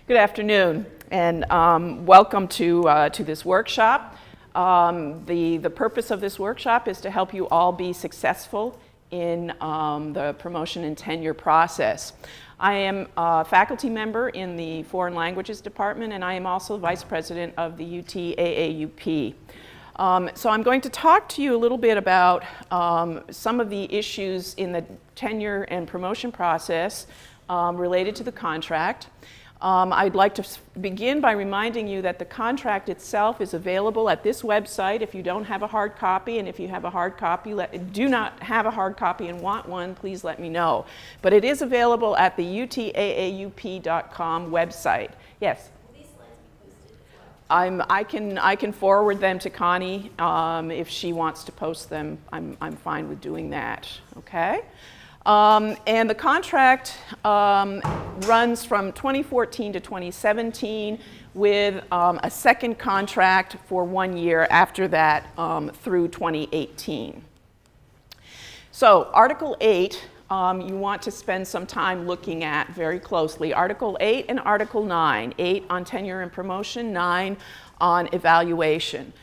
Good afternoon, and welcome to this workshop. The purpose of this workshop is to help you all be successful in the promotion and tenure process. I am a faculty member in the Foreign Languages Department, and I am also Vice President of the UT AAUP. So I'm going to talk to you a little bit about some of the issues in the tenure and promotion process related to the contract. I'd like to begin by reminding you that the contract itself is available at this website if you don't have a hard copy, and if you have a hard copy, do not have a hard copy and want one, please let me know. But it is available at the utaaup.com website. Yes? Will these slides be posted as well? I can forward them to Connie if she wants to post them. I'm fine with doing that, okay? And the contract runs from 2014 to 2017 with a second contract for 1 year after that through 2018. So Article 8, you want to spend some time looking at very closely. Article 8 and Article 9, 8 on tenure and promotion, 9 on evaluation.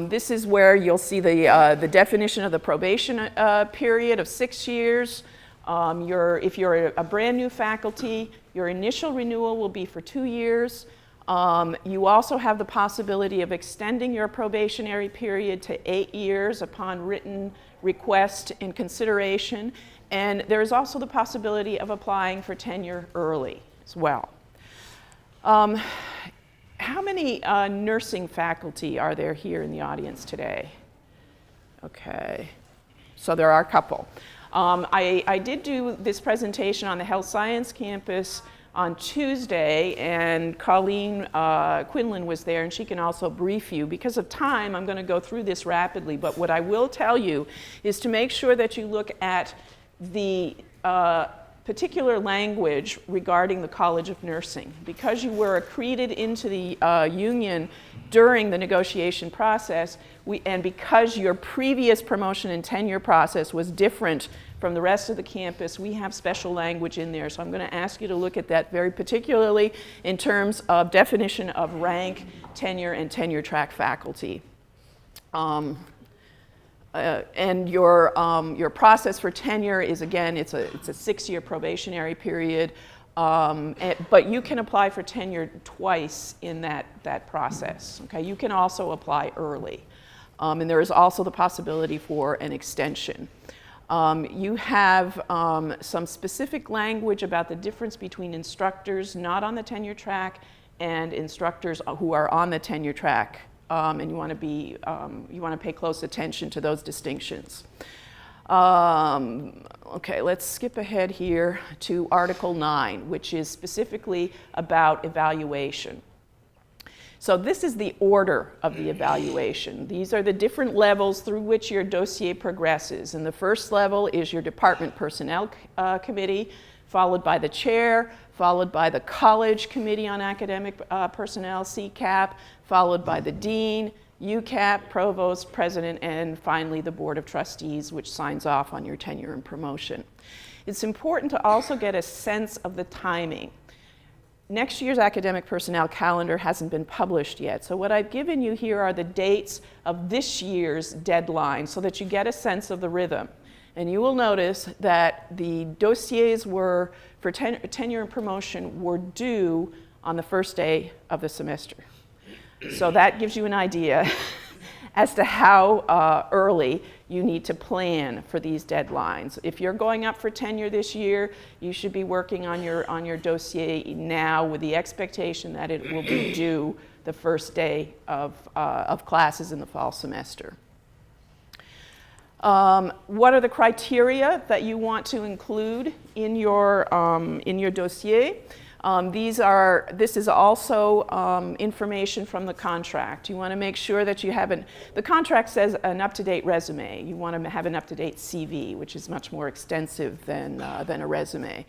This is where you'll see the definition of the probation period of 6 years. If you're a brand new faculty, your initial renewal will be for 2 years. You also have the possibility of extending your probationary period to 8 years upon written request and consideration. And there is also the possibility of applying for tenure early as well. How many nursing faculty are there here in the audience today? Okay, so there are a couple. I did do this presentation on the health science campus on Tuesday, and Colleen Quinlan was there, and she can also brief you. Because of time, I'm going to go through this rapidly, but what I will tell you is to make sure that you look at the particular language regarding the College of Nursing. Because you were accreted into the union during the negotiation process, and because your previous promotion and tenure process was different from the rest of the campus, we have special language in there. So I'm going to ask you to look at that very particularly in terms of definition of rank, tenure, and tenure track faculty. And your process for tenure is, again, it's a 6-year probationary period, but you can apply for tenure twice in that process. Okay, you can also apply early, and there is also the possibility for an extension. You have some specific language about the difference between instructors not on the tenure track and instructors who are on the tenure track. And you want to pay close attention to those distinctions. Okay, let's skip ahead here to Article 9, which is specifically about evaluation. So this is the order of the evaluation. These are the different levels through which your dossier progresses. And the first level is your Department Personnel Committee, followed by the chair, followed by the College Committee on Academic Personnel, CCAP, followed by the Dean, UCAP, Provost, President, and finally the Board of Trustees, which signs off on your tenure and promotion. It's important to also get a sense of the timing. Next year's academic personnel calendar hasn't been published yet, so what I've given you here are the dates of this year's deadline so that you get a sense of the rhythm. And you will notice that the dossiers for tenure and promotion were due on the first day of the semester. So that gives you an idea as to how early you need to plan for these deadlines. If you're going up for tenure this year, you should be working on your dossier now with the expectation that it will be due the first day of classes in the fall semester. What are the criteria that you want to include in your dossier? This is also information from the contract. You want to make sure that you have the contract says an up-to-date resume. You want to have an up-to-date CV, which is much more extensive than a resume.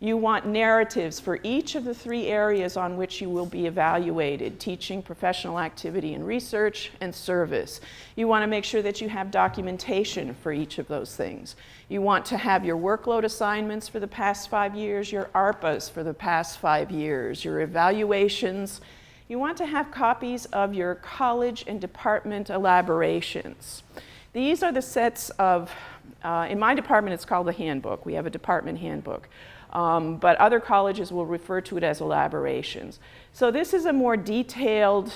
You want narratives for each of the 3 areas on which you will be evaluated: teaching, professional activity and research, and service. You want to make sure that you have documentation for each of those things. You want to have your workload assignments for the past 5 years, your ARPAs for the past 5 years, your evaluations. You want to have copies of your college and department elaborations. These are the sets of, in my department it's called the handbook. We have a department handbook. But other colleges will refer to it as elaborations. So this is a more detailed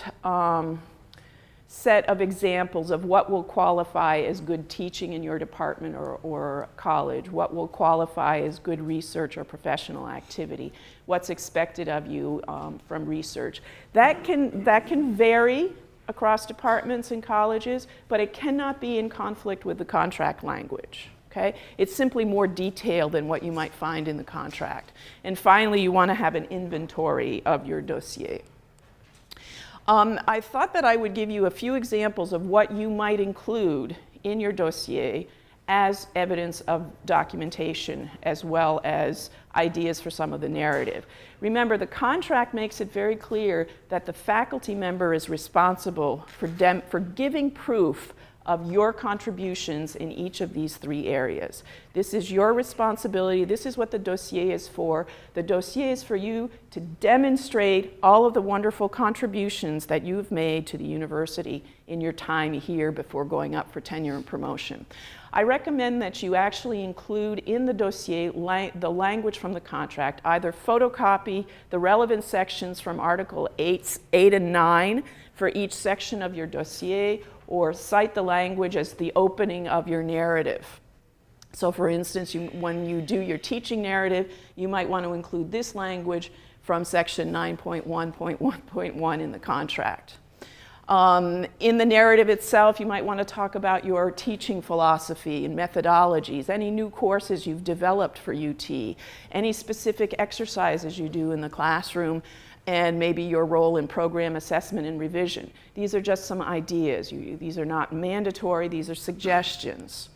set of examples of what will qualify as good teaching in your department or college, what will qualify as good research or professional activity, what's expected of you from research. That can vary across departments and colleges, but it cannot be in conflict with the contract language. Okay? It's simply more detailed than what you might find in the contract. And finally, you want to have an inventory of your dossier. I thought that I would give you a few examples of what you might include in your dossier as evidence of documentation, as well as ideas for some of the narrative. Remember, the contract makes it very clear that the faculty member is responsible for giving proof of your contributions in each of these 3 areas. This is your responsibility. This is what the dossier is for. The dossier is for you to demonstrate all of the wonderful contributions that you've made to the university in your time here before going up for tenure and promotion. I recommend that you actually include in the dossier the language from the contract, either photocopy the relevant sections from Article 8 and 9 for each section of your dossier, or cite the language as the opening of your narrative. So for instance, when you do your teaching narrative, you might want to include this language from section 9.1.1.1 in the contract. In the narrative itself, you might want to talk about your teaching philosophy and methodologies, any new courses you've developed for UT, any specific exercises you do in the classroom, and maybe your role in program assessment and revision. These are just some ideas. These are not mandatory, these are suggestions.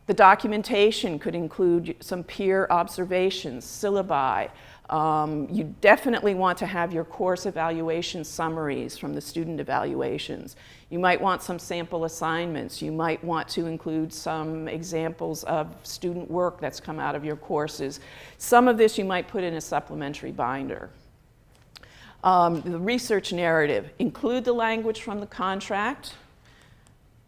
The documentation could include some peer observations, syllabi. You definitely want to have your course evaluation summaries from the student evaluations. You might want some sample assignments. You might want to include some examples of student work that's come out of your courses. Some of this you might put in a supplementary binder. The research narrative, include the language from the contract,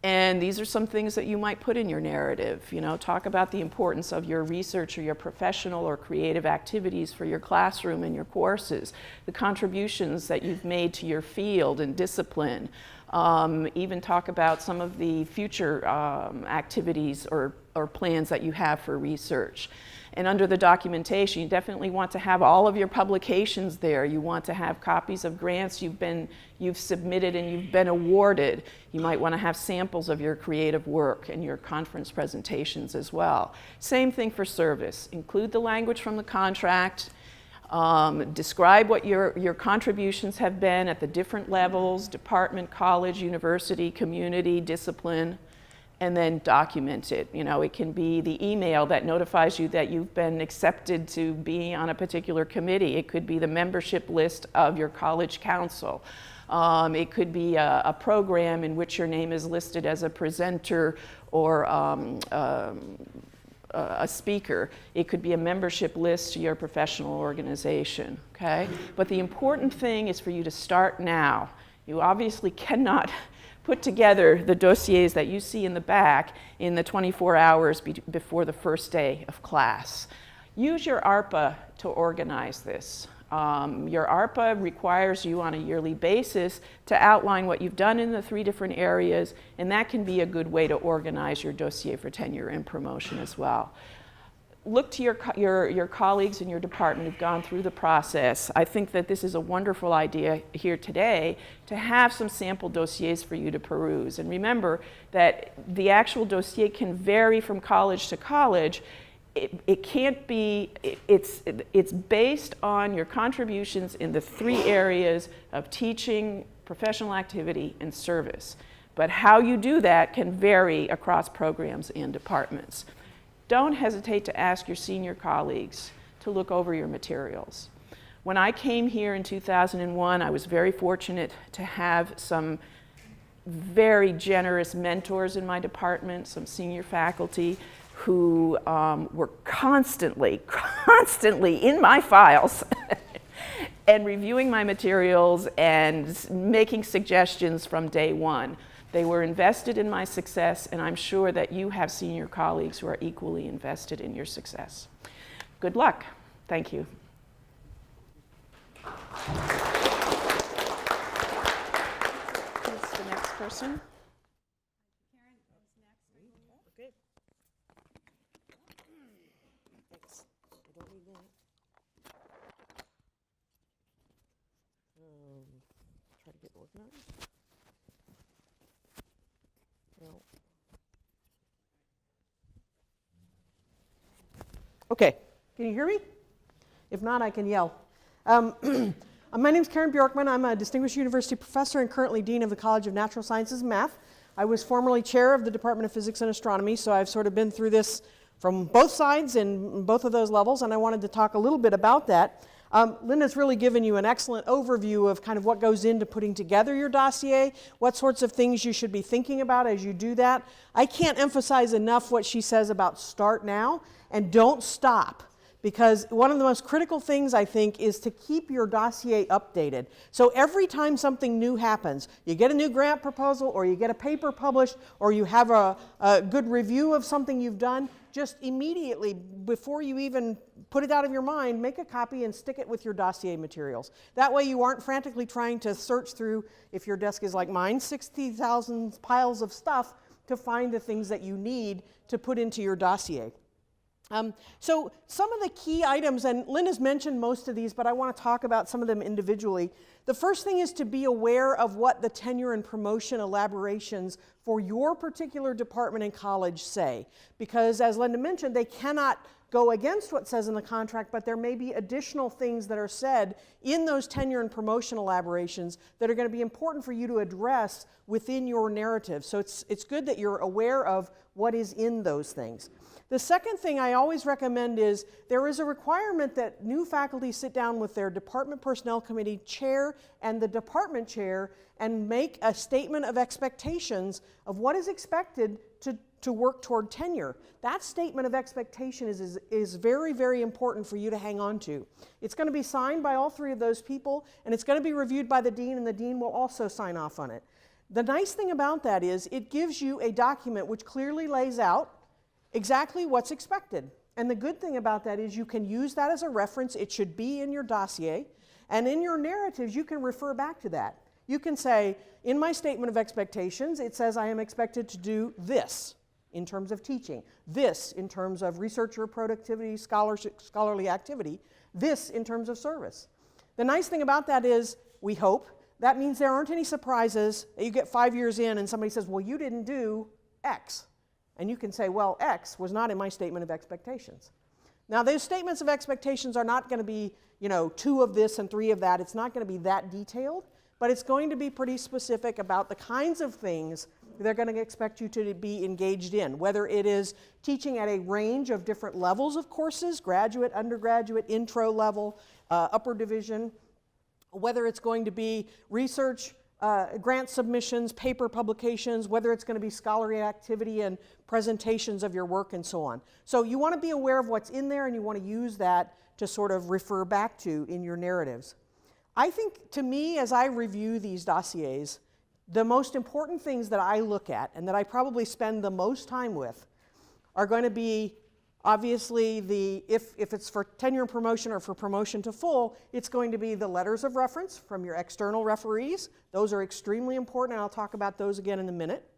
and these are some things that you might put in your narrative. You know, talk about the importance of your research or your professional or creative activities for your classroom and your courses, the contributions that you've made to your field and discipline. Even talk about some of the future activities or plans that you have for research. And under the documentation, you definitely want to have all of your publications there. You want to have copies of grants you've submitted and you've been awarded. You might want to have samples of your creative work and your conference presentations as well. Same thing for service. Include the language from the contract. Describe what your contributions have been at the different levels: department, college, university, community, discipline. And then document it. You know, it can be the email that notifies you that you've been accepted to be on a particular committee. It could be the membership list of your college council. It could be a program in which your name is listed as a presenter or a speaker. It could be a membership list to your professional organization, okay? But the important thing is for you to start now. You obviously cannot put together the dossiers that you see in the back in the 24 hours before the first day of class. Use your ARPA to organize this. Your ARPA requires you on a yearly basis to outline what you've done in the 3 different areas, and that can be a good way to organize your dossier for tenure and promotion as well. Look to your colleagues in your department who've gone through the process. I think that this is a wonderful idea here today to have some sample dossiers for you to peruse. And remember that the actual dossier can vary from college to college. It can't be, it's based on your contributions in the 3 areas of teaching, professional activity, and service. But how you do that can vary across programs and departments. Don't hesitate to ask your senior colleagues to look over your materials. When I came here in 2001, I was very fortunate to have some very generous mentors in my department, some senior faculty who were constantly in my files and reviewing my materials and making suggestions from day one. They were invested in my success, and I'm sure that you have senior colleagues who are equally invested in your success. Good luck. Thank you. Who's the next person? Okay. Thanks. I don't need that. Try to get organized. No. Okay. Can you hear me? If not, I can yell. My name is Karen Bjorkman. I'm a distinguished university professor and currently dean of the College of Natural Sciences and Math. I was formerly chair of the Department of Physics and Astronomy, so I've sort of been through this from both sides in both of those levels, and I wanted to talk a little bit about that. Linda's really given you an excellent overview of kind of what goes into putting together your dossier, what sorts of things you should be thinking about as you do that. I can't emphasize enough what she says about start now and don't stop. Because one of the most critical things, I think, is to keep your dossier updated. So every time something new happens, you get a new grant proposal, or you get a paper published, or you have a good review of something you've done, just immediately, before you even put it out of your mind, make a copy and stick it with your dossier materials. That way you aren't frantically trying to search through, if your desk is like mine, 60,000 piles of stuff to find the things that you need to put into your dossier. So some of the key items, and Linda's mentioned most of these, but I want to talk about some of them individually. The first thing is to be aware of what the tenure and promotion elaborations for your particular department and college say. Because as Linda mentioned, they cannot go against what says in the contract, but there may be additional things that are said in those tenure and promotion elaborations that are going to be important for you to address within your narrative. So it's good that you're aware of what is in those things. The second thing I always recommend is there is a requirement that new faculty sit down with their department personnel committee chair and the department chair and make a statement of expectations of what is expected to work toward tenure. That statement of expectation is very, very important for you to hang on to. It's going to be signed by all three of those people, and it's going to be reviewed by the dean, and the dean will also sign off on it. The nice thing about that is it gives you a document which clearly lays out exactly what's expected. And the good thing about that is you can use that as a reference. It should be in your dossier. And in your narratives, you can refer back to that. You can say, in my statement of expectations, it says I am expected to do this in terms of teaching, this in terms of researcher productivity, scholarly activity, this in terms of service. The nice thing about that is, we hope, that means there aren't any surprises that you get 5 years in and somebody says, well, you didn't do X. And you can say, well, X was not in my statement of expectations. Now, those statements of expectations are not going to be, 2 of this and 3 of that. It's not going to be that detailed, but it's going to be pretty specific about the kinds of things they're going to expect you to be engaged in, whether it is teaching at a range of different levels of courses, graduate, undergraduate, intro level, upper division, whether it's going to be research, grant submissions, paper publications, whether it's going to be scholarly activity and presentations of your work and so on. So you want to be aware of what's in there and you want to use that to sort of refer back to in your narratives. I think, to me, as I review these dossiers, the most important things that I look at and that I probably spend the most time with are going to be, obviously, if it's for tenure and promotion or for promotion to full, it's going to be the letters of reference from your external referees. Those are extremely important, and I'll talk about those again in a minute.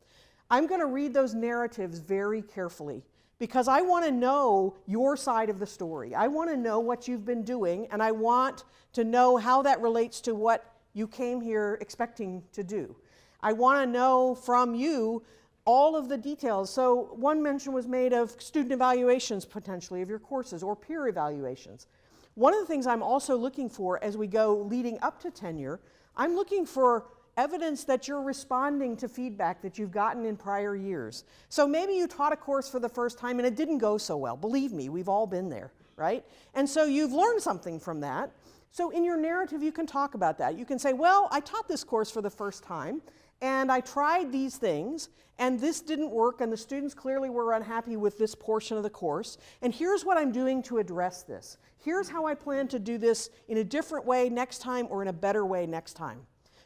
I'm going to read those narratives very carefully because I want to know your side of the story. I want to know what you've been doing, and I want to know how that relates to what you came here expecting to do. I want to know from you all of the details. So one mention was made of student evaluations potentially of your courses or peer evaluations. One of the things I'm also looking for as we go leading up to tenure, I'm looking for evidence that you're responding to feedback that you've gotten in prior years. So maybe you taught a course for the first time and it didn't go so well. Believe me, we've all been there. right? And so you've learned something from that. So in your narrative, you can talk about that. You can say, well, I taught this course for the first time, and I tried these things, and this didn't work, and the students clearly were unhappy with this portion of the course, and here's what I'm doing to address this. Here's how I plan to do this in a different way next time or in a better way next time.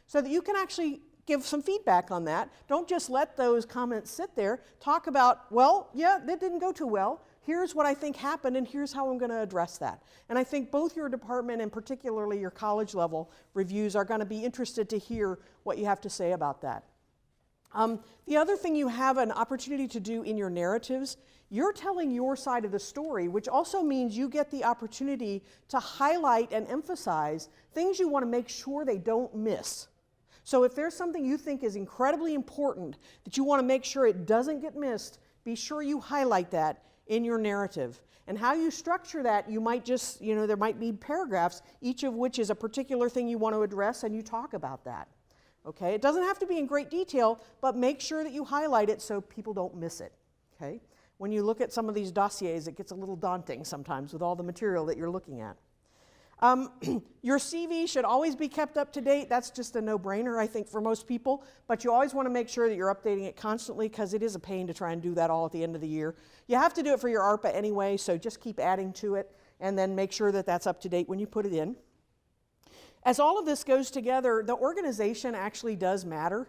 So that you can actually give some feedback on that. Don't just let those comments sit there. Talk about, well, yeah, that didn't go too well. Here's what I think happened, and here's how I'm going to address that. And I think both your department and particularly your college level reviews are going to be interested to hear what you have to say about that. The other thing you have an opportunity to do in your narratives, you're telling your side of the story, which also means you get the opportunity to highlight and emphasize things you want to make sure they don't miss. So if there's something you think is incredibly important that you want to make sure it doesn't get missed, be sure you highlight that in your narrative. And how you structure that, you might just, there might be paragraphs, each of which is a particular thing you want to address, and you talk about that. Okay? It doesn't have to be in great detail, but make sure that you highlight it so people don't miss it. Okay? When you look at some of these dossiers, it gets a little daunting sometimes with all the material that you're looking at. Your CV should always be kept up to date. That's just a no-brainer, I think, for most people. But you always want to make sure that you're updating it constantly because it is a pain to try and do that all at the end of the year. You have to do it for your ARPA anyway, so just keep adding to it and then make sure that that's up to date when you put it in. As all of this goes together, the organization actually does matter.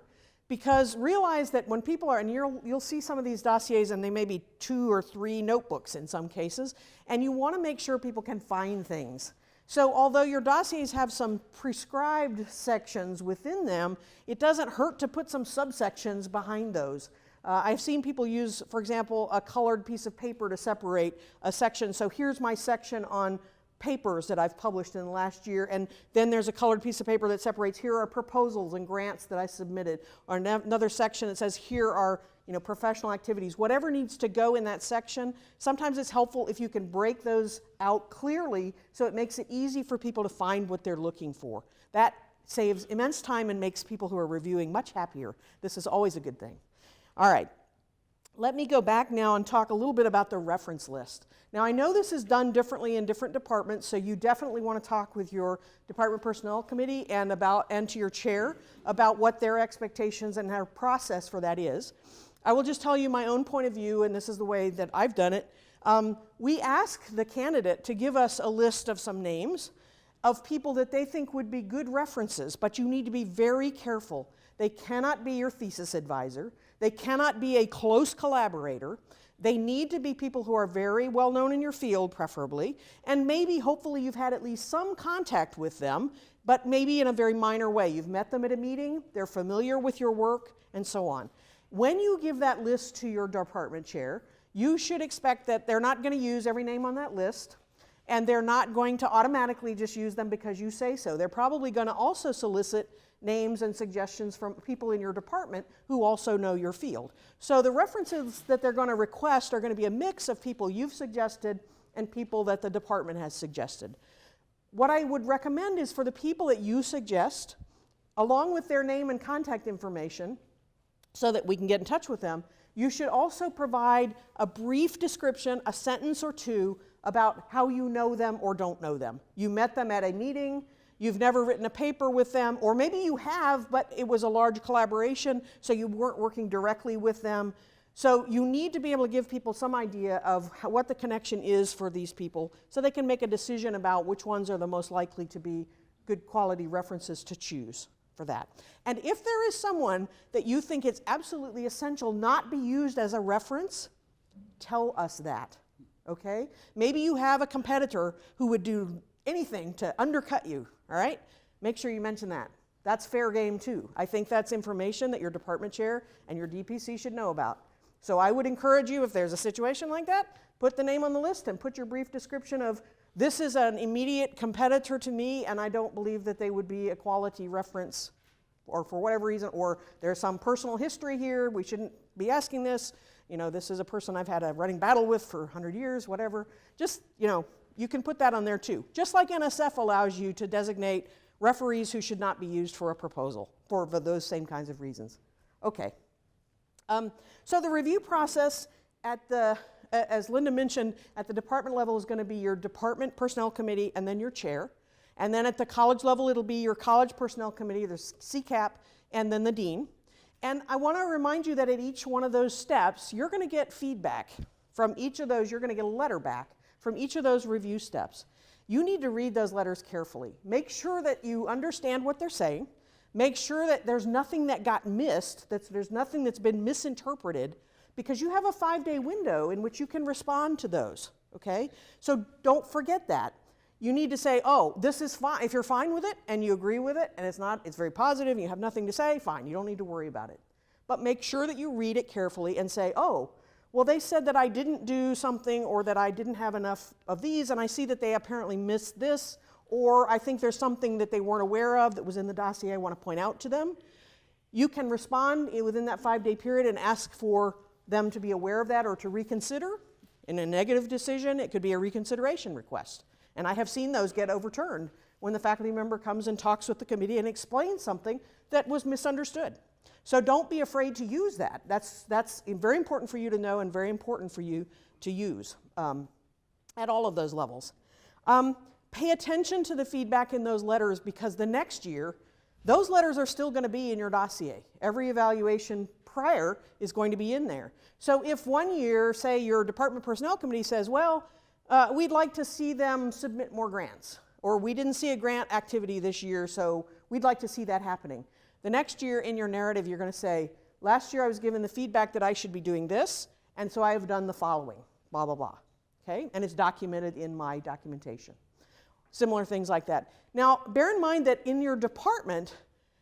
Because realize that when people are, and you'll see some of these dossiers and they may be 2 or 3 notebooks in some cases, and you want to make sure people can find things. So although your dossiers have some prescribed sections within them, it doesn't hurt to put some subsections behind those. I've seen people use, for example, a colored piece of paper to separate a section. So here's my section on papers that I've published in the last year, and then there's a colored piece of paper that separates, here are proposals and grants that I submitted, or another section that says here are professional activities. Whatever needs to go in that section, sometimes it's helpful if you can break those out clearly so it makes it easy for people to find what they're looking for. That saves immense time and makes people who are reviewing much happier. This is always a good thing. All right. Let me go back now and talk a little bit about the reference list. Now, I know this is done differently in different departments, so you definitely want to talk with your department personnel committee and to your chair about what their expectations and their process for that is. I will just tell you my own point of view, and this is the way that I've done it. We ask the candidate to give us a list of some names of people that they think would be good references, but you need to be very careful. They cannot be your thesis advisor. They cannot be a close collaborator. They need to be people who are very well known in your field, preferably, and maybe, hopefully, you've had at least some contact with them, but maybe in a very minor way. You've met them at a meeting, they're familiar with your work, and so on. When you give that list to your department chair, you should expect that they're not going to use every name on that list, and they're not going to automatically just use them because you say so. They're probably going to also solicit names and suggestions from people in your department who also know your field. So the references that they're going to request are going to be a mix of people you've suggested and people that the department has suggested. What I would recommend is for the people that you suggest, along with their name and contact information, so that we can get in touch with them, you should also provide a brief description, a sentence or two, about how you know them or don't know them. You met them at a meeting, you've never written a paper with them, or maybe you have, but it was a large collaboration, so you weren't working directly with them. So you need to be able to give people some idea of what the connection is for these people so they can make a decision about which ones are the most likely to be good quality references to choose for that. And if there is someone that you think it's absolutely essential not be used as a reference, tell us that, okay? Maybe you have a competitor who would do anything to undercut you, all right? Make sure you mention that. That's fair game too. I think that's information that your department chair and your DPC should know about. So I would encourage you, if there's a situation like that, put the name on the list and put your brief description of, this is an immediate competitor to me, and I don't believe that they would be a quality reference, or for whatever reason, or there's some personal history here, we shouldn't be asking this, this is a person I've had a running battle with for 100 years, whatever. Just, you can put that on there too. Just like NSF allows you to designate referees who should not be used for a proposal for those same kinds of reasons. Okay. So the review process at the as Linda mentioned, at the department level is going to be your department personnel committee and then your chair. And then at the college level, it'll be your college personnel committee, there's CCAP, and then the dean. And I want to remind you that at each one of those steps, you're going to get feedback from each of those. You're going to get a letter back from each of those review steps. You need to read those letters carefully. Make sure that you understand what they're saying. Make sure that there's nothing that got missed, that there's nothing that's been misinterpreted, because you have a 5-day window in which you can respond to those, okay? So don't forget that. You need to say, oh, this is fine. If you're fine with it and you agree with it and it's very positive and you have nothing to say, fine, you don't need to worry about it. But make sure that you read it carefully and say, oh, well, they said that I didn't do something or that I didn't have enough of these, and I see that they apparently missed this, or I think there's something that they weren't aware of that was in the dossier I want to point out to them. You can respond within that 5-day period and ask for them to be aware of that or to reconsider. In a negative decision, it could be a reconsideration request. And I have seen those get overturned when the faculty member comes and talks with the committee and explains something that was misunderstood. So don't be afraid to use that. That's very important for you to know and very important for you to use at all of those levels. Pay attention to the feedback in those letters, because the next year, those letters are still going to be in your dossier. Every evaluation prior is going to be in there. So if one year, say your department personnel committee says, well, we'd like to see them submit more grants, or we didn't see a grant activity this year, so we'd like to see that happening. The next year in your narrative, you're going to say, last year I was given the feedback that I should be doing this, and so I have done the following, blah, blah, blah. Okay? And it's documented in my documentation. Similar things like that. Now, bear in mind that in your department,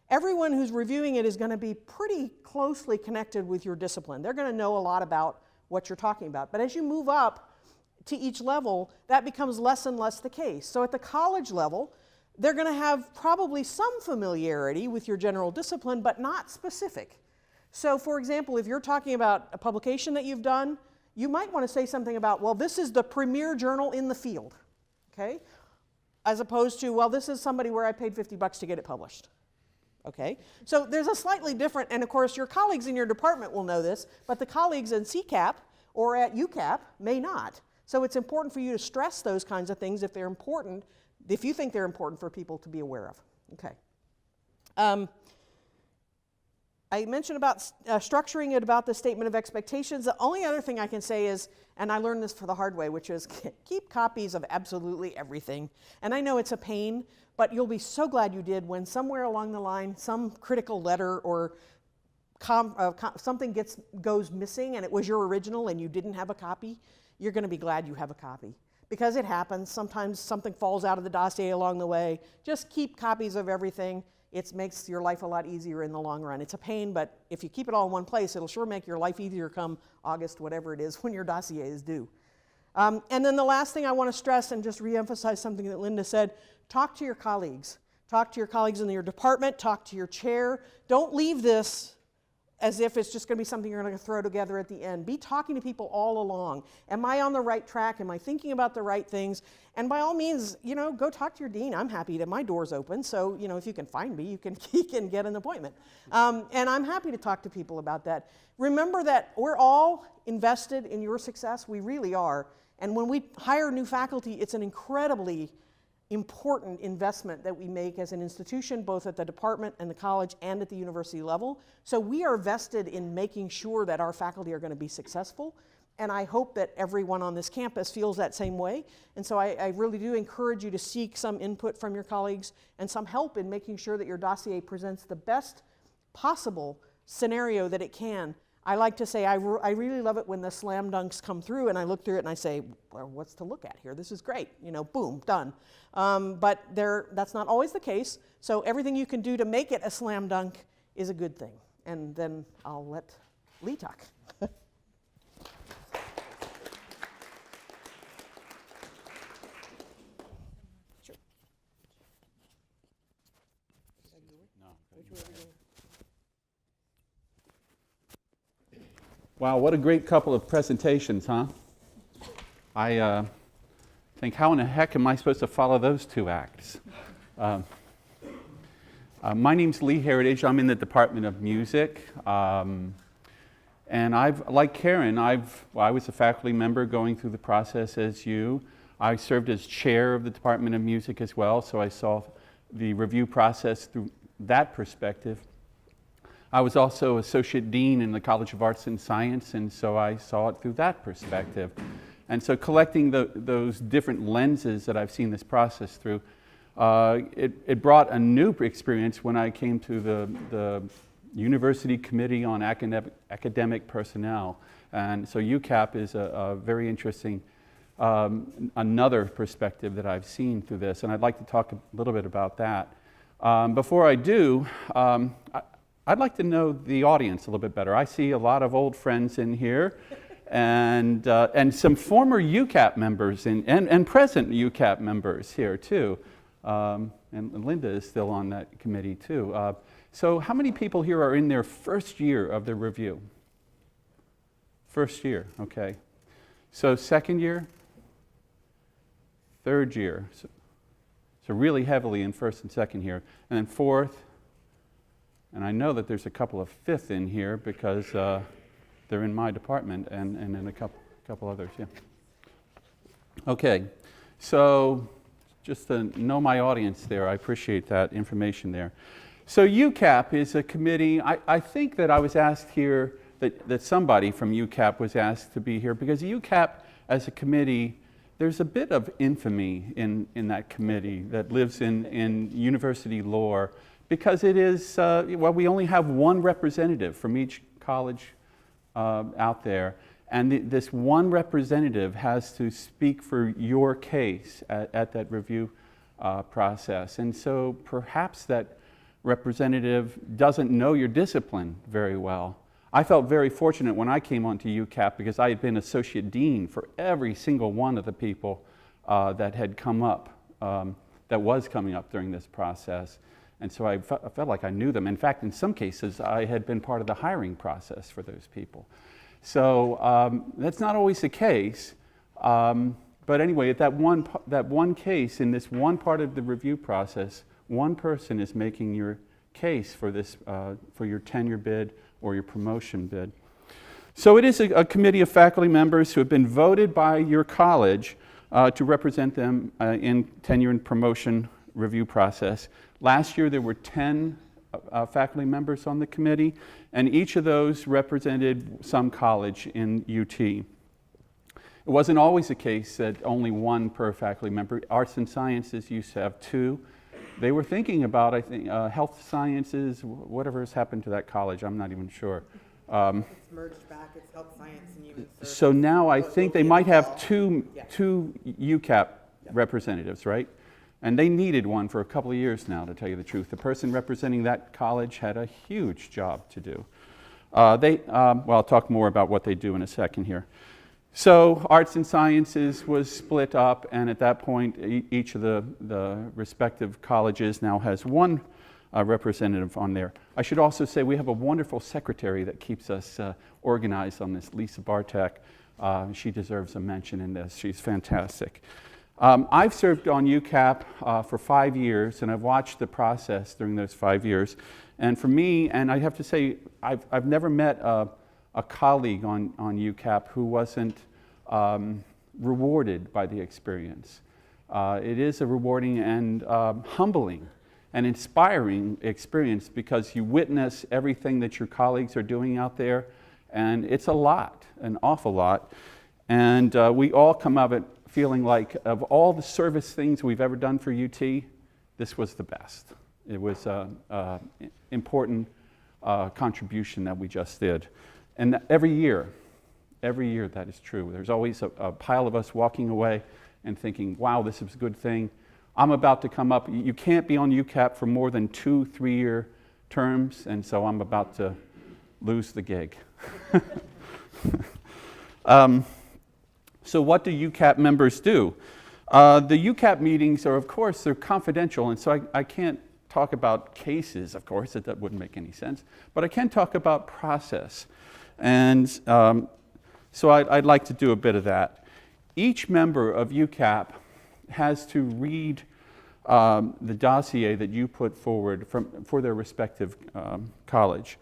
everyone who's reviewing it is going to be pretty closely connected with your discipline. They're going to know a lot about what you're talking about. But as you move up to each level, that becomes less and less the case. So at the college level, they're going to have probably some familiarity with your general discipline, but not specific. So for example, if you're talking about a publication that you've done, you might want to say something about, well, this is the premier journal in the field, okay? As opposed to, well, this is somebody where I paid $50 to get it published. Okay? So there's a slightly different, and of course your colleagues in your department will know this, but the colleagues in CCAP or at UCAP may not. So it's important for you to stress those kinds of things if they're important, if you think they're important for people to be aware of. Okay. I mentioned about structuring it about the statement of expectations. The only other thing I can say is, and I learned this for the hard way, which is keep copies of absolutely everything. And I know it's a pain, but you'll be so glad you did when somewhere along the line some critical letter or something goes missing and it was your original and you didn't have a copy. You're going to be glad you have a copy. Because it happens. Sometimes something falls out of the dossier along the way. Just keep copies of everything. It makes your life a lot easier in the long run. It's a pain, but if you keep it all in one place, it'll sure make your life easier come August, whatever it is, when your dossier is due. And then the last thing I want to stress and just reemphasize something that Linda said, talk to your colleagues. Talk to your colleagues in your department, talk to your chair. Don't leave this as if it's just going to be something you're going to throw together at the end. Be talking to people all along. Am I on the right track? Am I thinking about the right things? And by all means, go talk to your dean. I'm happy that my door's open, so if you can find me, you can get an appointment. And I'm happy to talk to people about that. Remember that we're all invested in your success. We really are. And when we hire new faculty, it's an incredibly important investment that we make as an institution, both at the department and the college and at the university level. So we are vested in making sure that our faculty are going to be successful. And I hope that everyone on this campus feels that same way. And so I really do encourage you to seek some input from your colleagues and some help in making sure that your dossier presents the best possible scenario that it can. I like to say I really love it when the slam dunks come through and I look through it and I say, well, what's to look at here? This is great. Boom, done. But that's not always the case. So everything you can do to make it a slam dunk is a good thing. And then I'll let Lee talk. Sure. Wow, what a great couple of presentations, huh? I think, how in the heck am I supposed to follow those two acts? My name's Lee Heritage. I'm in the Department of Music. And like Karen, I was a faculty member going through the process as you. I served as chair of the Department of Music as well, so I saw the review process through that perspective. I was also associate dean in the College of Arts and Science, and so I saw it through that perspective. And so collecting those different lenses that I've seen this process through, it brought a new experience when I came to the University Committee on Academic Personnel. And so UCAP is a very interesting, another perspective that I've seen through this, and I'd like to talk a little bit about that. Before I do, I'd like to know the audience a little bit better. I see a lot of old friends in here, and some former UCAP members and present UCAP members here too. And Linda is still on that committee too. So how many people here are in their first year of the review? First year, okay. So second year, third year. So really heavily in first and second year. And then fourth, and I know that there's a couple of fifth in here because they're in my department and then a couple others, yeah. Okay, so just to know my audience there, I appreciate that information there. So UCAP is a committee, I think that I was asked here, that somebody from UCAP was asked to be here, because UCAP as a committee, there's a bit of infamy in that committee that lives in university lore, because it is, well, we only have one representative from each college out there, and this one representative has to speak for your case at that review process. And so perhaps that representative doesn't know your discipline very well. I felt very fortunate when I came onto UCAP because I had been associate dean for every single one of the people that had come up, that was coming up during this process. And so I felt like I knew them. In fact, in some cases, I had been part of the hiring process for those people. So that's not always the case. But anyway, at that one case, in this one part of the review process, one person is making your case for this, for your tenure bid or your promotion bid. So it is a committee of faculty members who have been voted by your college to represent them in tenure and promotion review process. Last year there were 10 faculty members on the committee, and each of those represented some college in UT. It wasn't always the case that only one per faculty member. Arts and Sciences used to have 2. They were thinking about, I think, health sciences, whatever has happened to that college, I'm not even sure. It's merged back, it's health science and human services. So now I think they might have two UCAP representatives, right? And they needed one for a couple of years now, to tell you the truth. The person representing that college had a huge job to do. Well, I'll talk more about what they do in a second here. So Arts and Sciences was split up, and at that point, each of the respective colleges now has one representative on there. I should also say we have a wonderful secretary that keeps us organized on this, Lisa Bartek. She deserves a mention in this. She's fantastic. I've served on UCAP for 5 years, and I've watched the process during those 5 years. And for me, and I have to say, I've never met a colleague on UCAP who wasn't rewarded by the experience. It is a rewarding and humbling and inspiring experience because you witness everything that your colleagues are doing out there, and it's a lot, an awful lot. And we all come of it feeling like of all the service things we've ever done for UT, this was the best. It was an important contribution that we just did. And every year that is true. There's always a pile of us walking away and thinking, wow, this is a good thing. I'm about to come up. You can't be on UCAP for more than 2-3 year terms, and so I'm about to lose the gig. So what do UCAP members do? The UCAP meetings are, of course, they're confidential, and so I can't talk about cases, of course, that wouldn't make any sense, but I can talk about process. And so I'd like to do a bit of that. Each member of UCAP has to read the dossier that you put forward for their respective college.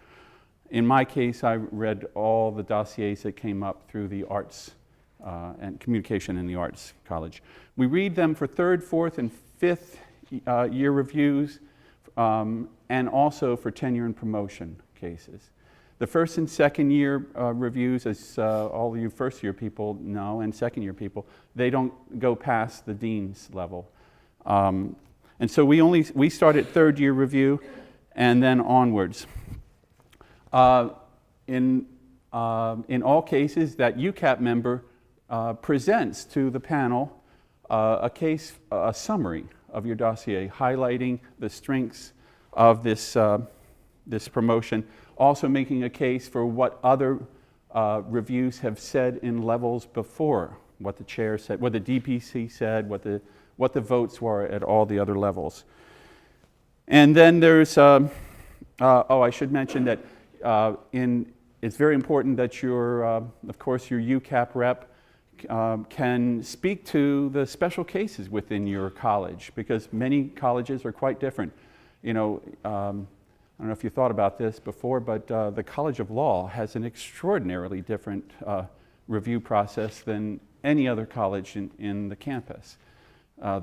In my case, I read all the dossiers that came up through the arts and communication in the arts college. We read them for third, fourth, and fifth year reviews, and also for tenure and promotion cases. The first and second year reviews, as all of you first year people know, and second year people, they don't go past the dean's level. And so we start at third year review and then onwards. In all cases, that UCAP member presents to the panel a summary of your dossier, highlighting the strengths of this promotion, also making a case for what other reviews have said in levels before, what the chair said, what the DPC said, what the votes were at all the other levels. And then there's, I should mention that it's very important that of course, your UCAP rep can speak to the special cases within your college, because many colleges are quite different. You know, I don't know if you thought about this before, but the College of Law has an extraordinarily different review process than any other college in the campus.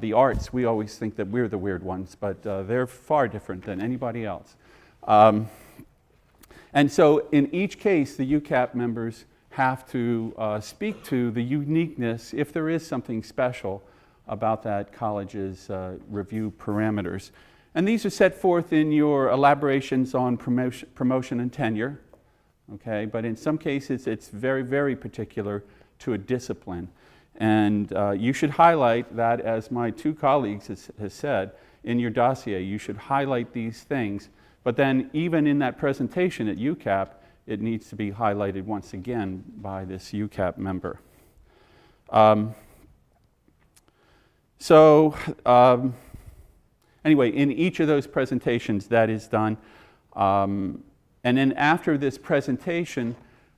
The arts, we always think that we're the weird ones, but they're far different than anybody else. And so in each case, the UCAP members have to speak to the uniqueness, if there is something special about that college's review parameters. And these are set forth in your elaborations on promotion and tenure, okay? But in some cases, it's very, very particular to a discipline. And you should highlight that, as my two colleagues has said, in your dossier. You should highlight these things. But then even in that presentation at UCAP, it needs to be highlighted once again by this UCAP member. Anyway, in each of those presentations, that is done. And then after this presentation,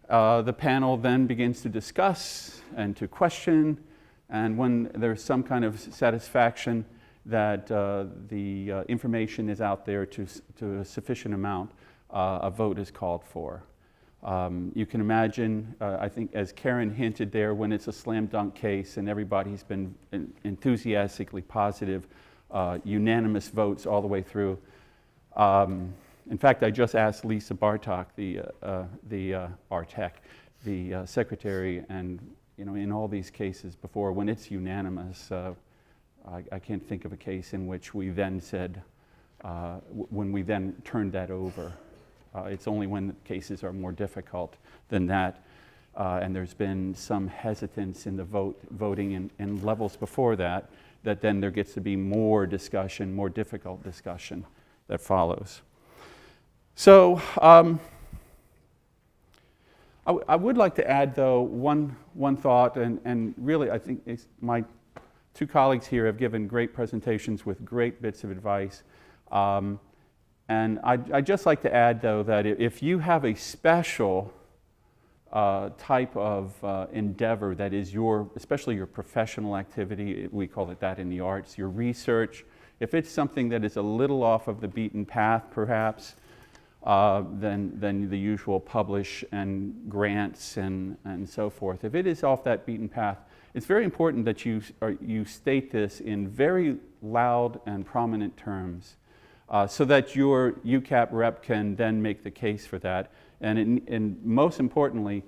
the panel then begins to discuss and to question. And when there's some kind of satisfaction that the information is out there to a sufficient amount, a vote is called for. You can imagine, I think, as Karen hinted there, when it's a slam dunk case and everybody's been enthusiastically positive, unanimous votes all the way through. In fact, I just asked Lisa Bartok, the RTEC, the secretary, and in all these cases before, when it's unanimous, I can't think of a case in which we then said, when we then turned that over. It's only when cases are more difficult than that, and there's been some hesitance in the voting in levels before that then there gets to be more discussion, more difficult discussion that follows. So I would like to add, though, one thought, and really I think my two colleagues here have given great presentations with great bits of advice. And I'd just like to add, though, that if you have a special type of endeavor that is especially your professional activity, we call it that in the arts, your research, if it's something that is a little off of the beaten path, perhaps, than the usual publish and grants and so forth, if it is off that beaten path, it's very important that you state this in very loud and prominent terms, so that your UCAP rep can then make the case for that. And most importantly,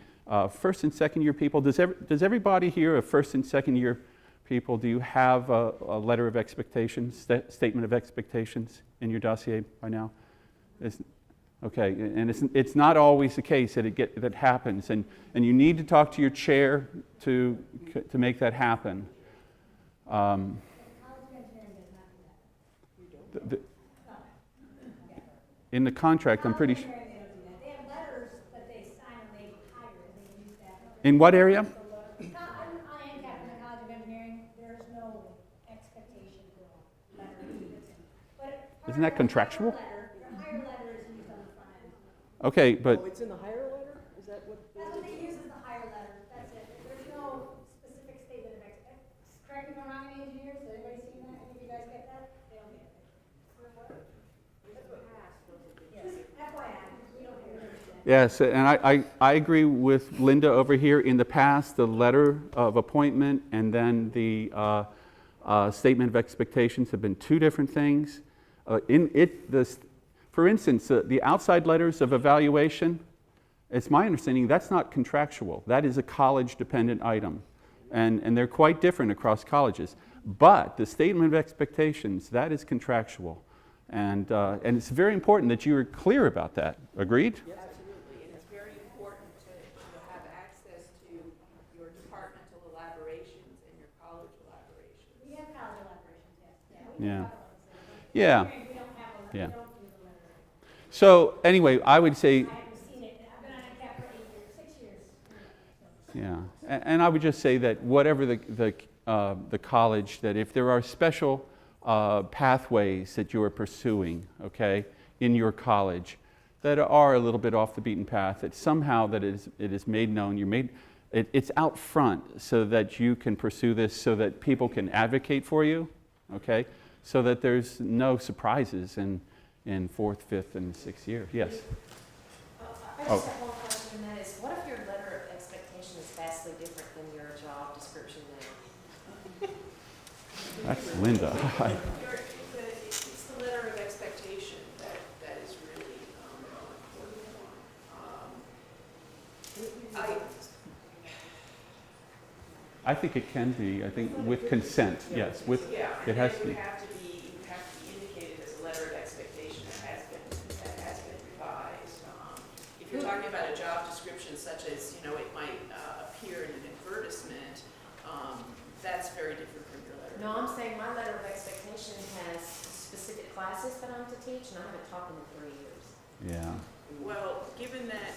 first and second year people, does everybody here, first and second year people, do you have a letter of expectations, statement of expectations in your dossier by now? Okay, and it's not always the case that happens, and you need to talk to your chair to make that happen. In the contract, I'm pretty sure. They have letters that they sign when they hire and they use that. In what area? I am captain of the College of Engineering. There's no expectation for letters. But Isn't that contractual? the hire letter is used on the front end. Okay, but Oh, it's in the hire letter? Is that what? That's what they use as the hire letter. That's it. There's no specific statement of expectation. Correct me if I'm wrong, any engineers? Has anybody seen that? Any of you guys get that? They don't get it. Yes, FYI, we don't understand. Yes, and I agree with Linda over here. In the past, the letter of appointment and then the statement of expectations have been two different things. For instance, the outside letters of evaluation, it's my understanding that's not contractual. That is a college-dependent item, and they're quite different across colleges. But the statement of expectations, that is contractual, and it's very important that you are clear about that. Agreed? Absolutely, and it's very important to have access to your departmental elaborations and your college elaborations. We have college elaborations, yes. Yeah. We Yeah. don't have a, we Yeah. don't use a letter. So anyway, I would say, I haven't seen it, I've been on a cap for 6 years. yeah, and I would just say that whatever the college, that if there are special pathways that you are pursuing, okay, in your college, that are a little bit off the beaten path, that somehow that it is made known, it's out front so that you can pursue this, so that people can advocate for you, okay, so that there's no surprises in fourth, fifth, and sixth year. Yes. I just have one question, and that is, what if your letter of expectation is vastly different than your job description now? That's Linda. It's the letter of expectation that is really important one. I think it can be. I think with consent, yes. With Yeah, it and has then to it be. would have to be indicated as a letter of expectation that has been revised. If you're talking about a job description such as, it might appear in an advertisement, that's very different from your letter. No, I'm saying my letter of expectation has specific classes that I'm to teach, and I haven't taught them in 3 years. Yeah. Well, given that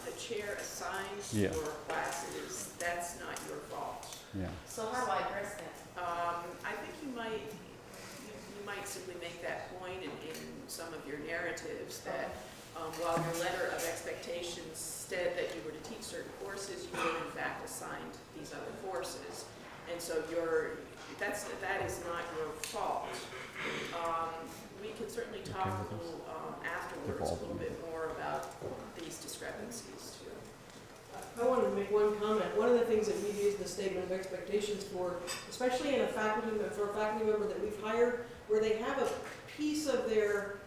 the chair assigns Yeah. your classes, that's not your fault. Yeah. So how do I address that? I think you might simply make that point in some of your narratives that while your letter of expectations said that you were to teach certain courses, you were in fact assigned these other courses, and so that is not your fault. We can certainly talk a little afterwards a little bit more about these discrepancies too. I wanted to make one comment. One of the things that we've used the statement of expectations for, especially for a faculty member that we've hired, where they have a piece of their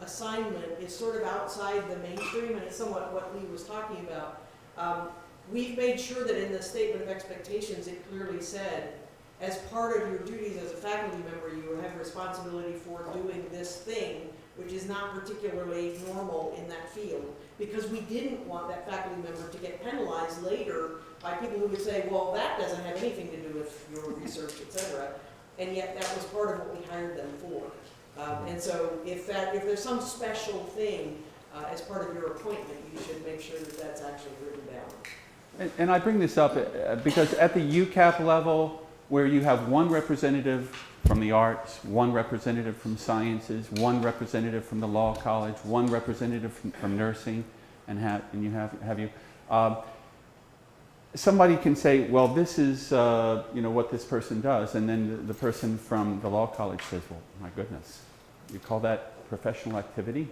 assignment is sort of outside the mainstream, and it's somewhat what Lee was talking about. We've made sure that in the statement of expectations, it clearly said, as part of your duties as a faculty member, you have responsibility for doing this thing, which is not particularly normal in that field, because we didn't want that faculty member to get penalized later by people who would say, well, that doesn't have anything to do with your research, et cetera. And yet that was part of what we hired them for. And so if there's some special thing as part of your appointment, you should make sure that that's actually written down. And I bring this up because at the UCAP level, where you have one representative from the arts, one representative from sciences, one representative from the law college, one representative from nursing, and you have somebody can say, well, this is what this person does, and then the person from the law college says, well, my goodness, you call that professional activity?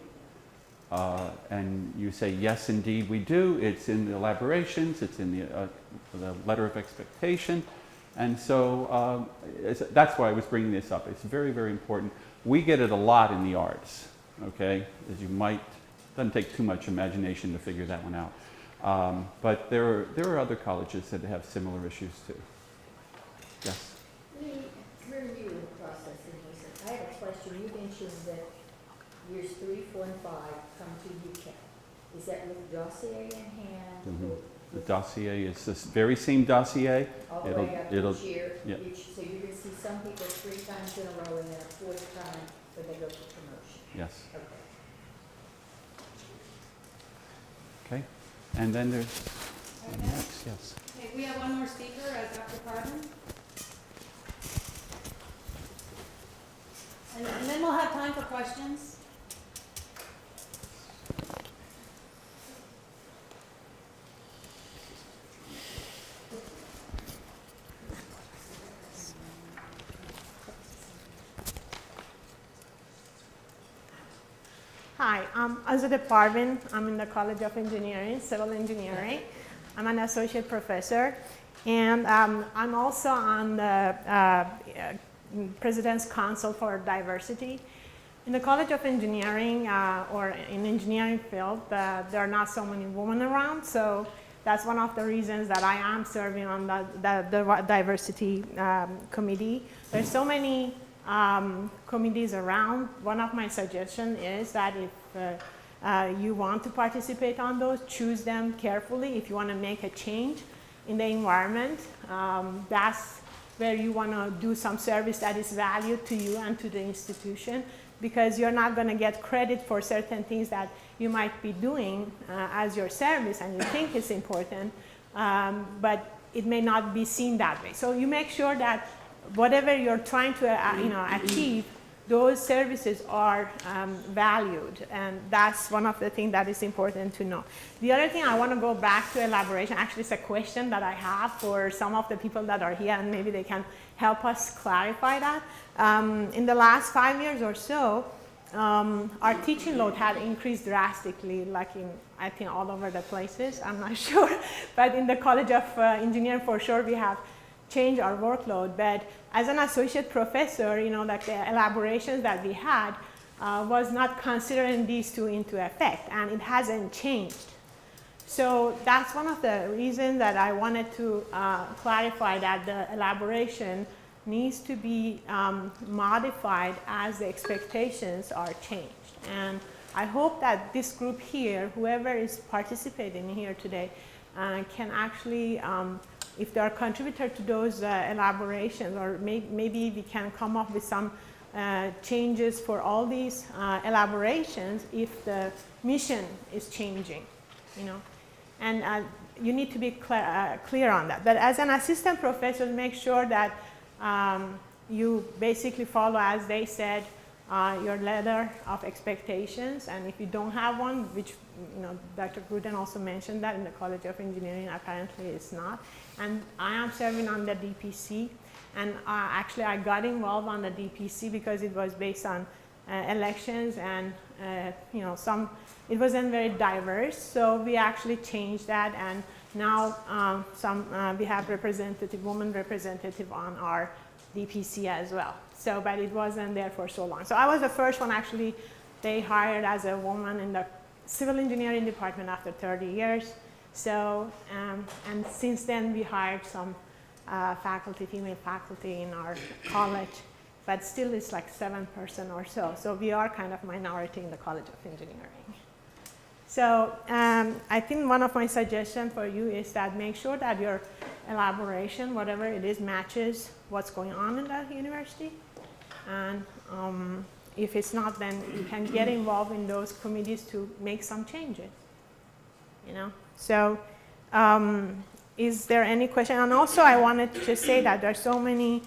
And you say, yes, indeed, we do. It's in the elaborations. It's in the letter of expectation. And so that's why I was bringing this up. It's very, very important. We get it a lot in the arts, okay? As you might, doesn't take too much imagination to figure that one out. But there are other colleges that have similar issues too. Yes? We're new in the process in this. I have a question. You mentioned that years 3, 4, and 5 come to UCAP. Is that with dossier in hand? Mhm. or The with dossier is this very same dossier. all the it'll- way up it'll- each year? yeah. So you're going to see some people 3 times in a row and then a 4th time when they go for promotion? Yes. Okay. Okay. And then there's next, yes. Okay, we have one more speaker, Dr. Carbon. And then we'll have time for questions. Hi, as a department, I'm in the College of Engineering, Civil Engineering. I'm an associate professor, and I'm also on the President's Council for Diversity. In the College of Engineering, or in engineering field, there are not so many women around, so that's one of the reasons that I am serving on the diversity committee. There's so many committees around. One of my suggestions is that if you want to participate on those, choose them carefully. If you want to make a change in the environment, that's where you want to do some service that is valued to you and to the institution, because you're not going to get credit for certain things that you might be doing as your service and you think it's important, but it may not be seen that way. So you make sure that whatever you're trying to achieve, those services are valued, and that's one of the things that is important to know. The other thing I want to go back to elaboration, actually it's a question that I have for some of the people that are here, and maybe they can help us clarify that. In the last 5 years or so, our teaching load had increased drastically, like in, I think, all over the places, I'm not sure, but in the College of Engineering for sure we have changed our workload. But as an associate professor, like the elaborations that we had was not considering these two into effect, and it hasn't changed. So that's one of the reasons that I wanted to clarify that the elaboration needs to be modified as the expectations are changed. And I hope that this group here, whoever is participating here today, can actually, if they are contributor to those elaborations, or maybe we can come up with some changes for all these elaborations if the mission is changing, And you need to be clear on that. But as an assistant professor, make sure that you basically follow, as they said, your letter of expectations. And if you don't have one, which Dr. Gruden also mentioned that in the College of Engineering, apparently it's not. And I am serving on the DPC. And actually, I got involved on the DPC because it was based on elections, and it wasn't very diverse. So we actually changed that, and now we have woman representative on our DPC as well. So, but it wasn't there for so long. So I was the first one actually they hired as a woman in the civil engineering department after 30 years. So, and since then we hired some female faculty in our college, but still it's like 7% or so. So we are kind of minority in the College of Engineering. So I think one of my suggestions for you is that make sure that your elaboration, whatever it is, matches what's going on in the university. And if it's not, then you can get involved in those committees to make some changes. So is there any question? And also I wanted to just say that there are so many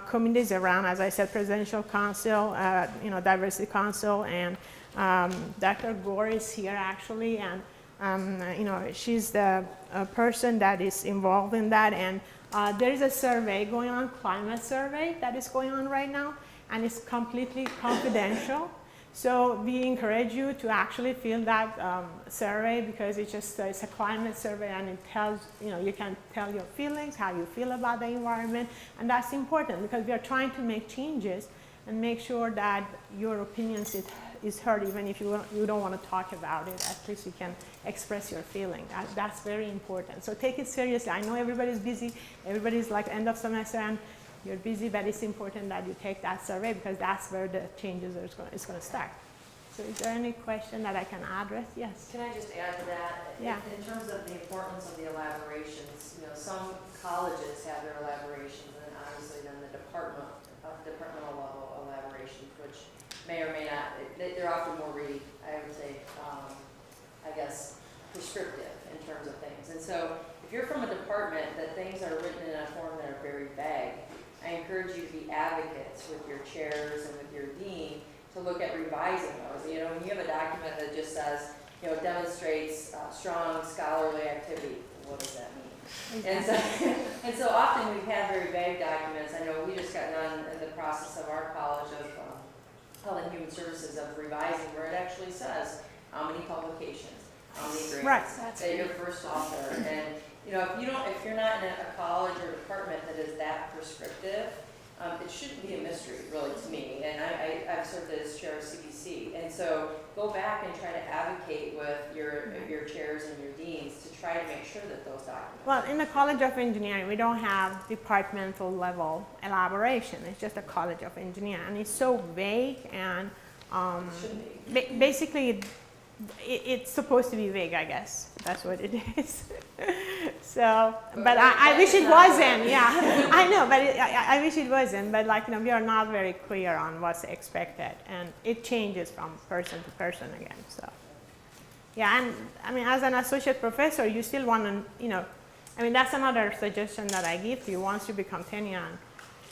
committees around, as I said, Presidential Council, Diversity Council, and Dr. Gore is here actually, and she's the person that is involved in that. And there is a survey going on, climate survey that is going on right now, and it's completely confidential. So we encourage you to actually fill that survey, because it's a climate survey, and it tells, you can tell your feelings, how you feel about the environment, and that's important because we are trying to make changes and make sure that your opinions is heard, even if you don't want to talk about it. At least you can express your feeling. That's very important. So take it seriously. I know everybody's busy. Everybody's like end of semester and you're busy, but it's important that you take that survey, because that's where the changes are going to start. So is there any question that I can address? Yes. Can I just add to that? Yeah. In terms of the importance of the elaborations, some colleges have their elaborations, and obviously then the departmental level elaborations, which may or may not, they're often more I would say, I guess, prescriptive in terms of things. And so if you're from a department that things are written in a form that are very vague, I encourage you to be advocates with your chairs and with your dean to look at revising those. When you have a document that just says, demonstrates strong scholarly activity, what does that mean? Exactly. And so often we've had very vague documents. I know we just got done in the process of our college of Health and Human Services of revising, where it actually says how many publications, how many Right. grants, that you're first author. And, you know, if you're not in a college or department that is that prescriptive, it shouldn't be a mystery, really, to me. And I've served as chair of CBC. And so go back and try to advocate with your chairs and your deans to try to make sure that those documents. Well, in the College of Engineering, we don't have departmental level elaboration. It's just a College of Engineering, and it's so vague and Shouldn't be. basically it's supposed to be vague, I guess. That's what it is. So, but I wish it wasn't. Yeah, I know, but I wish it wasn't. But like, you know, we are not very clear on what's expected, and it changes from person to person again. So, yeah, and I mean, as an associate professor, you still want to, you know, I mean, that's another suggestion that I give to you. Once you become tenure and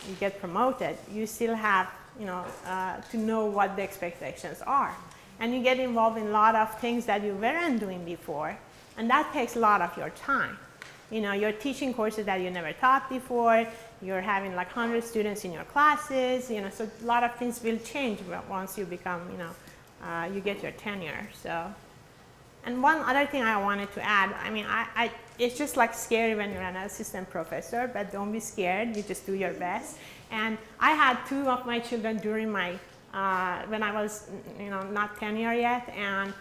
you get promoted, you still have, you know, to know what the expectations are. And you get involved in a lot of things that you weren't doing before, and that takes a lot of your time. You know, you're teaching courses that you never taught before, you're having like 100 students in your classes, you know, so a lot of things will change once you become, you know, you get your tenure, so. And one other thing I wanted to add, I mean, it's just like scary when you're an assistant professor, but don't be scared, you just do your best. And I had 2 of my children during my when I was, you know, not tenure yet, and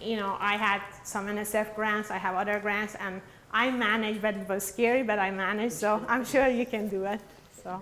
you know, I had some NSF grants, I have other grants, and I managed, but it was scary, but I managed, so I'm sure you can do it. So.